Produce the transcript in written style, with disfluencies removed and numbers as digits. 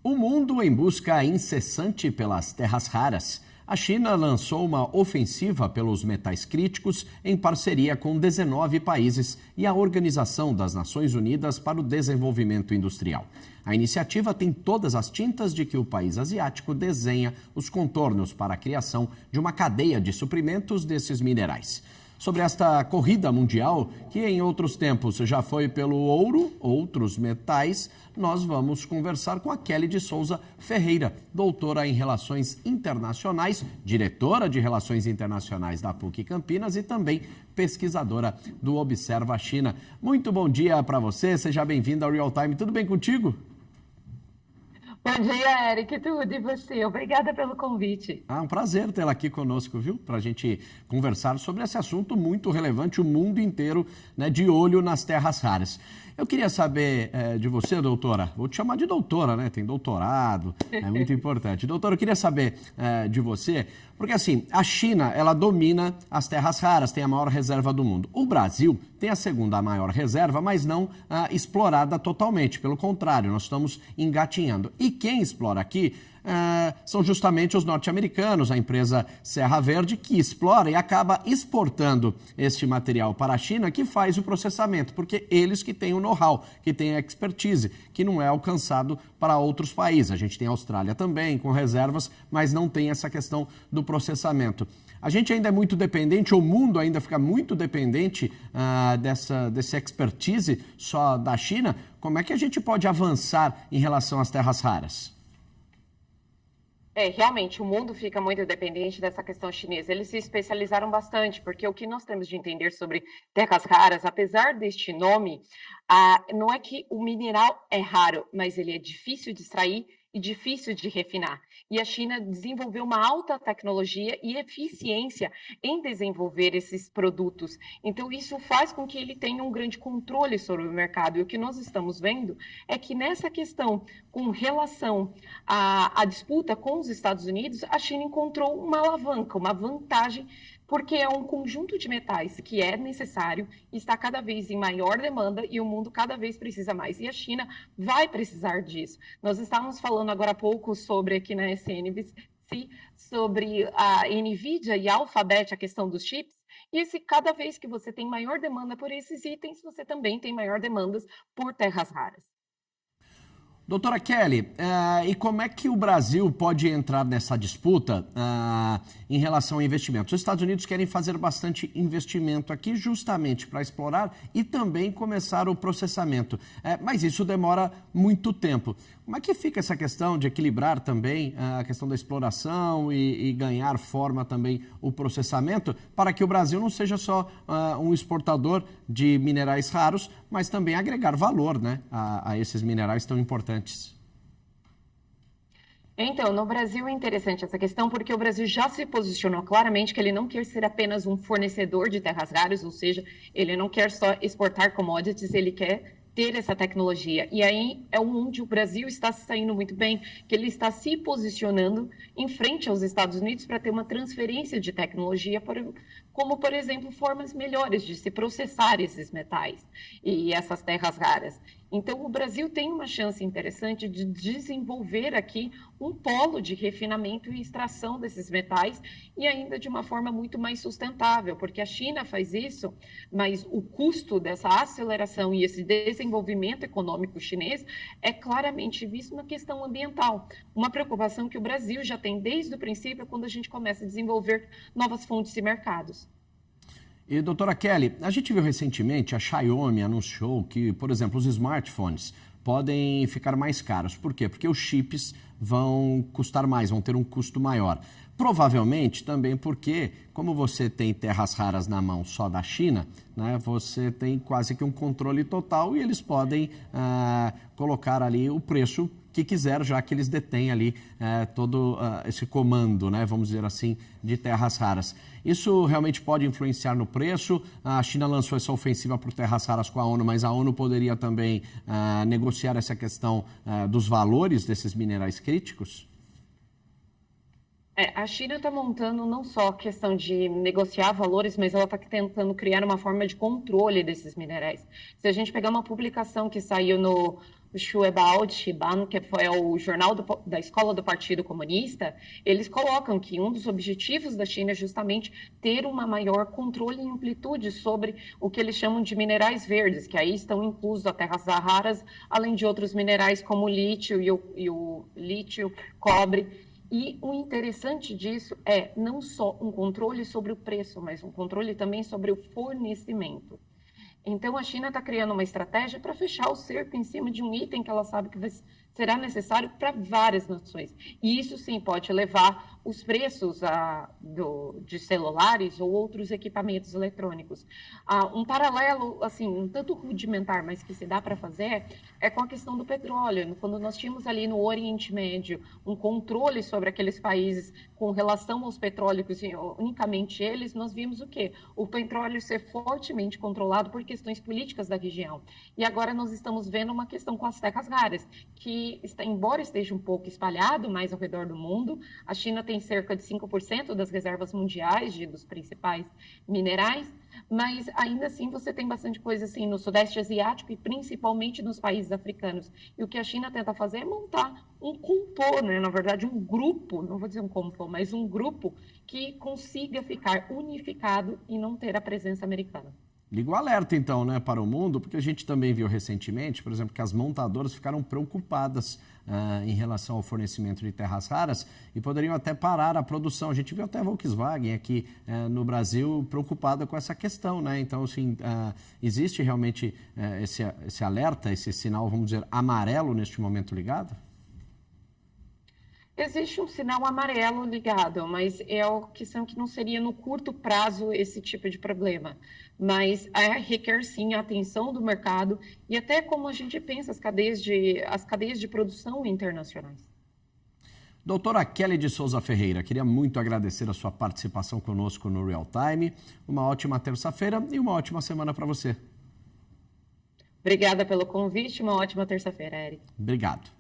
O mundo em busca incessante pelas terras raras. A China lançou uma ofensiva pelos metais críticos em parceria com 19 países e a Organização das Nações Unidas para o Desenvolvimento Industrial. A iniciativa tem todas as tintas de que o país asiático desenha os contornos para a criação de uma cadeia de suprimentos desses minerais. Sobre esta corrida mundial, que em outros tempos já foi pelo ouro, outros metais, nós vamos conversar com a Kelly de Souza Ferreira, doutora em Relações Internacionais, diretora de Relações Internacionais da PUC Campinas e também pesquisadora do Observa China. Muito bom dia para você, seja bem-vinda ao Real Time. Tudo bem contigo? Bom dia, Eric, tudo e você? Obrigada pelo convite. Um prazer tê-la aqui conosco, viu? Para a gente conversar sobre esse assunto muito relevante, o mundo inteiro, né, de olho nas terras raras. Eu queria saber de você, doutora, vou te chamar de doutora, né? Tem doutorado, é muito importante. Doutora, eu queria saber de você, porque assim, a China, ela domina as terras raras, tem a maior reserva do mundo. O Brasil tem a segunda maior reserva, mas não explorada totalmente, pelo contrário, nós estamos engatinhando. E quem explora aqui são justamente os norte-americanos, a empresa Serra Verde, que explora e acaba exportando este material para a China, que faz o processamento, porque eles que têm o know-how, que têm a expertise, que não é alcançado para outros países. A gente tem a Austrália também, com reservas, mas não tem essa questão do processamento. A gente ainda é muito dependente, o mundo ainda fica muito dependente desse expertise só da China. Como é que a gente pode avançar em relação às terras raras? Realmente, o mundo fica muito dependente dessa questão chinesa. Eles se especializaram bastante, porque o que nós temos de entender sobre terras raras, apesar deste nome, não é que o mineral é raro, mas ele é difícil de extrair e difícil de refinar. E a China desenvolveu uma alta tecnologia e eficiência em desenvolver esses produtos. Então, isso faz com que ele tenha um grande controle sobre o mercado. E o que nós estamos vendo é que nessa questão, com relação à disputa com os Estados Unidos, a China encontrou uma alavanca, uma vantagem, porque é um conjunto de metais que é necessário, está cada vez em maior demanda e o mundo cada vez precisa mais. E a China vai precisar disso. Nós estávamos falando agora há pouco sobre, aqui na SNBC, sobre a NVIDIA e a Alphabet, a questão dos chips, e cada vez que você tem maior demanda por esses itens, você também tem maior demandas por terras raras. Doutora Kelly, e como é que o Brasil pode entrar nessa disputa em relação a investimentos? Os Estados Unidos querem fazer bastante investimento aqui justamente para explorar e também começar o processamento, mas isso demora muito tempo. Como é que fica essa questão de equilibrar também a questão da exploração e ganhar forma também o processamento para que o Brasil não seja só um exportador de minerais raros, mas também agregar valor, né, a esses minerais tão importantes? Então, no Brasil é interessante essa questão porque o Brasil já se posicionou claramente que ele não quer ser apenas um fornecedor de terras raras, ou seja, ele não quer só exportar commodities, ele quer ter essa tecnologia. E aí é onde o Brasil está se saindo muito bem, que ele está se posicionando em frente aos Estados Unidos para ter uma transferência de tecnologia, como, por exemplo, formas melhores de se processar esses metais e essas terras raras. Então, o Brasil tem uma chance interessante de desenvolver aqui um polo de refinamento e extração desses metais e ainda de uma forma muito mais sustentável, porque a China faz isso, mas o custo dessa aceleração e esse desenvolvimento econômico chinês é claramente visto na questão ambiental. Uma preocupação que o Brasil já tem desde o princípio, quando a gente começa a desenvolver novas fontes e mercados. E, doutora Kelly, a gente viu recentemente, a Xiaomi anunciou que, por exemplo, os smartphones podem ficar mais caros. Por quê? Porque os chips vão custar mais, vão ter um custo maior. Provavelmente também porque, como você tem terras raras na mão só da China, né, você tem quase que um controle total e eles podem colocar ali o preço que quiser, já que eles detêm ali todo esse comando, né, vamos dizer assim, de terras raras. Isso realmente pode influenciar no preço? A China lançou essa ofensiva por terras raras com a ONU, mas a ONU poderia também negociar essa questão dos valores desses minerais críticos? A China está montando não só a questão de negociar valores, mas ela está tentando criar uma forma de controle desses minerais. Se a gente pegar uma publicação que saiu no Schuebald Shiban, que foi o jornal da Escola do Partido Comunista, eles colocam que um dos objetivos da China é justamente ter uma maior controle e amplitude sobre o que eles chamam de minerais verdes, que aí estão inclusos as terras raras, além de outros minerais como o lítio e o lítio, cobre. E o interessante disso é não só um controle sobre o preço, mas um controle também sobre o fornecimento. Então, a China está criando uma estratégia para fechar o cerco em cima de um item que ela sabe que será necessário para várias nações. E isso, sim, pode levar os preços de celulares ou outros equipamentos eletrônicos. Um paralelo, assim, um tanto rudimentar, mas que se dá para fazer, é com a questão do petróleo. Quando nós tínhamos ali no Oriente Médio um controle sobre aqueles países com relação aos petrólicos, unicamente eles, nós vimos o quê? O petróleo ser fortemente controlado por questões políticas da região. E agora nós estamos vendo uma questão com as terras raras, que, embora esteja um pouco espalhado mais ao redor do mundo, a China tem cerca de 5% das reservas mundiais dos principais minerais, mas ainda assim você tem bastante coisa assim no Sudeste Asiático e principalmente nos países africanos. E o que a China tenta fazer é montar um complô, né? Na verdade, um grupo, não vou dizer um complô, mas um grupo que consiga ficar unificado e não ter a presença americana. Liga o alerta, então, né, para o mundo, porque a gente também viu recentemente, por exemplo, que as montadoras ficaram preocupadas em relação ao fornecimento de terras raras e poderiam até parar a produção. A gente viu até a Volkswagen aqui no Brasil preocupada com essa questão, né? Então, assim, existe realmente esse alerta, esse sinal, vamos dizer, amarelo neste momento ligado? Existe um sinal amarelo ligado, mas é a questão que não seria no curto prazo esse tipo de problema. Mas requer sim a atenção do mercado e até como a gente pensa as cadeias de produção internacionais. Doutora Kelly de Souza Ferreira, queria muito agradecer a sua participação conosco no Real Time. Uma ótima terça-feira e uma ótima semana para você. Obrigada pelo convite, uma ótima terça-feira, Eric. Obrigado.